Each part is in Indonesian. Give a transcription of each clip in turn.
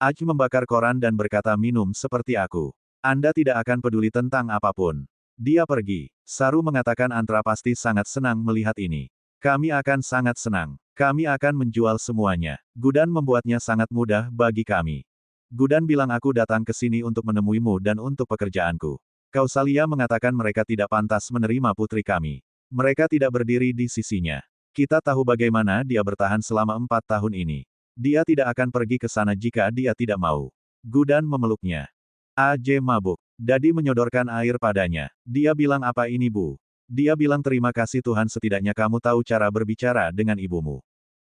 Aj membakar koran dan berkata minum seperti aku. Anda tidak akan peduli tentang apapun. Dia pergi. Saru mengatakan Antra pasti sangat senang melihat ini. Kami akan sangat senang. Kami akan menjual semuanya. Gudan membuatnya sangat mudah bagi kami. Gudan bilang aku datang ke sini untuk menemuimu dan untuk pekerjaanku. Kausalia mengatakan mereka tidak pantas menerima putri kami. Mereka tidak berdiri di sisinya. Kita tahu bagaimana dia bertahan selama 4 tahun ini. Dia tidak akan pergi ke sana jika dia tidak mau. Gudan memeluknya. AJ mabuk. Dadi menyodorkan air padanya. Dia bilang apa ini Bu? Dia bilang terima kasih Tuhan setidaknya kamu tahu cara berbicara dengan ibumu.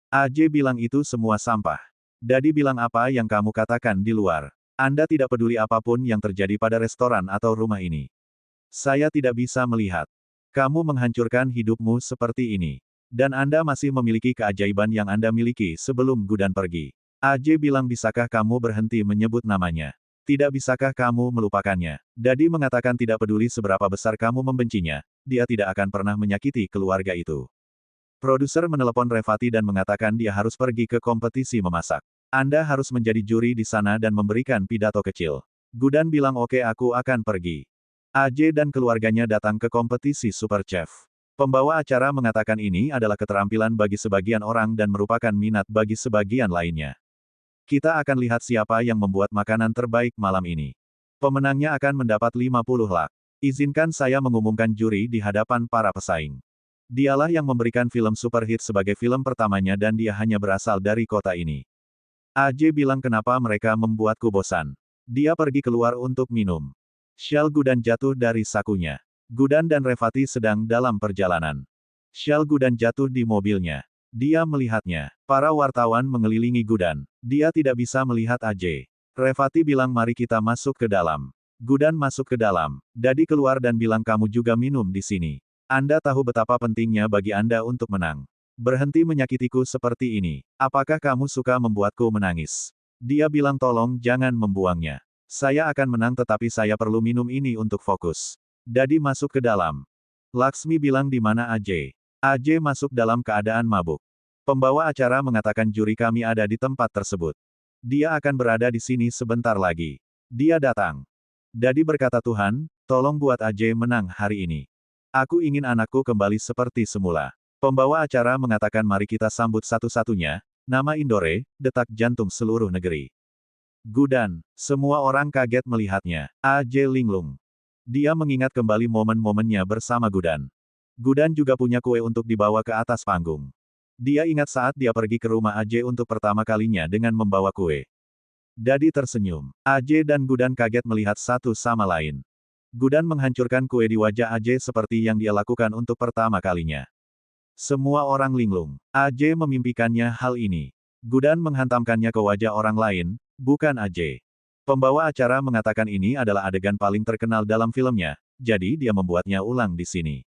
AJ bilang itu semua sampah. Dadi bilang apa yang kamu katakan di luar. Anda tidak peduli apapun yang terjadi pada restoran atau rumah ini. Saya tidak bisa melihat. Kamu menghancurkan hidupmu seperti ini. Dan Anda masih memiliki keajaiban yang Anda miliki sebelum Gudan pergi. AJ bilang bisakah kamu berhenti menyebut namanya? Tidak bisakah kamu melupakannya? Dadi mengatakan tidak peduli seberapa besar kamu membencinya, dia tidak akan pernah menyakiti keluarga itu. Produser menelepon Revati dan mengatakan dia harus pergi ke kompetisi memasak. Anda harus menjadi juri di sana dan memberikan pidato kecil. Gudan bilang oke aku akan pergi. AJ dan keluarganya datang ke kompetisi Super Chef. Pembawa acara mengatakan ini adalah keterampilan bagi sebagian orang dan merupakan minat bagi sebagian lainnya. Kita akan lihat siapa yang membuat makanan terbaik malam ini. Pemenangnya akan mendapat 50 lak. Izinkan saya mengumumkan juri di hadapan para pesaing. Dialah yang memberikan film superhit sebagai film pertamanya dan dia hanya berasal dari kota ini. AJ bilang kenapa mereka membuatku bosan. Dia pergi keluar untuk minum. Shell Gudan jatuh dari sakunya. Gudan dan Revati sedang dalam perjalanan. Shell Gudan jatuh di mobilnya. Dia melihatnya. Para wartawan mengelilingi Gudan. Dia tidak bisa melihat AJ. Revati bilang mari kita masuk ke dalam. Gudan masuk ke dalam. Dadi keluar dan bilang kamu juga minum di sini. Anda tahu betapa pentingnya bagi Anda untuk menang. Berhenti menyakitiku seperti ini. Apakah kamu suka membuatku menangis? Dia bilang tolong jangan membuangnya. Saya akan menang tetapi saya perlu minum ini untuk fokus. Dadi masuk ke dalam. Laksmi bilang di mana AJ? AJ masuk dalam keadaan mabuk. Pembawa acara mengatakan juri kami ada di tempat tersebut. Dia akan berada di sini sebentar lagi. Dia datang. Dadi berkata Tuhan, tolong buat AJ menang hari ini. Aku ingin anakku kembali seperti semula. Pembawa acara mengatakan mari kita sambut satu-satunya, nama Indore, detak jantung seluruh negeri. Gudan. Semua orang kaget melihatnya. AJ linglung. Dia mengingat kembali momen-momennya bersama Gudan. Gudan juga punya kue untuk dibawa ke atas panggung. Dia ingat saat dia pergi ke rumah AJ untuk pertama kalinya dengan membawa kue. Dadi tersenyum. AJ dan Gudan kaget melihat satu sama lain. Gudan menghancurkan kue di wajah AJ seperti yang dia lakukan untuk pertama kalinya. Semua orang linglung. AJ memimpikannya hal ini. Gudan menghantamkannya ke wajah orang lain, bukan AJ. Pembawa acara mengatakan ini adalah adegan paling terkenal dalam filmnya, jadi dia membuatnya ulang di sini.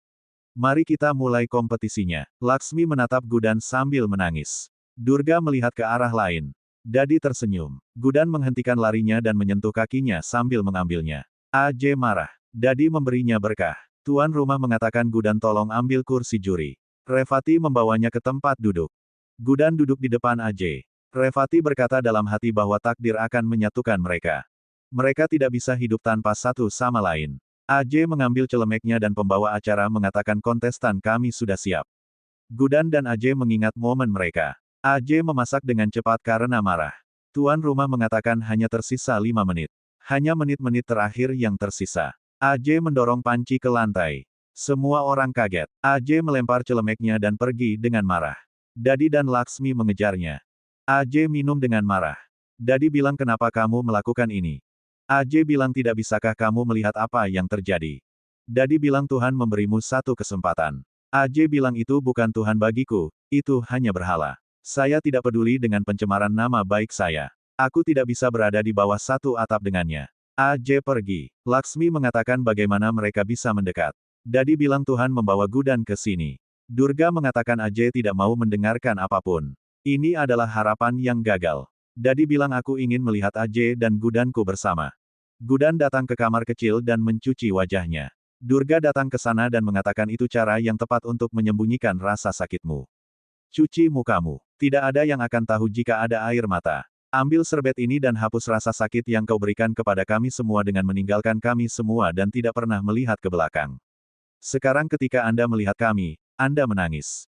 Mari kita mulai kompetisinya. Laksmi menatap Gudan sambil menangis. Durga melihat ke arah lain. Dadi tersenyum. Gudan menghentikan larinya dan menyentuh kakinya sambil mengambilnya. AJ marah. Dadi memberinya berkah. Tuan rumah mengatakan Gudan tolong ambil kursi juri. Revati membawanya ke tempat duduk. Gudan duduk di depan AJ. Revati berkata dalam hati bahwa takdir akan menyatukan mereka. Mereka tidak bisa hidup tanpa satu sama lain. AJ mengambil celemeknya dan pembawa acara mengatakan kontestan kami sudah siap. Gudan dan AJ mengingat momen mereka. AJ memasak dengan cepat karena marah. Tuan rumah mengatakan hanya tersisa 5 menit. Hanya menit-menit terakhir yang tersisa. AJ mendorong panci ke lantai. Semua orang kaget. AJ melempar celemeknya dan pergi dengan marah. Dadi dan Laksmi mengejarnya. AJ minum dengan marah. Dadi bilang kenapa kamu melakukan ini? AJ bilang tidak bisakah kamu melihat apa yang terjadi? Dadi bilang Tuhan memberimu satu kesempatan. AJ bilang itu bukan Tuhan bagiku, itu hanya berhala. Saya tidak peduli dengan pencemaran nama baik saya. Aku tidak bisa berada di bawah satu atap dengannya. AJ pergi. Laksmi mengatakan bagaimana mereka bisa mendekat. Dadi bilang Tuhan membawa Gudan ke sini. Durga mengatakan AJ tidak mau mendengarkan apapun. Ini adalah harapan yang gagal. Dadi bilang aku ingin melihat AJ dan Gudanku bersama. Gudan datang ke kamar kecil dan mencuci wajahnya. Durga datang ke sana dan mengatakan itu cara yang tepat untuk menyembunyikan rasa sakitmu. Cuci mukamu. Tidak ada yang akan tahu jika ada air mata. Ambil serbet ini dan hapus rasa sakit yang kau berikan kepada kami semua dengan meninggalkan kami semua dan tidak pernah melihat ke belakang. Sekarang ketika Anda melihat kami, Anda menangis.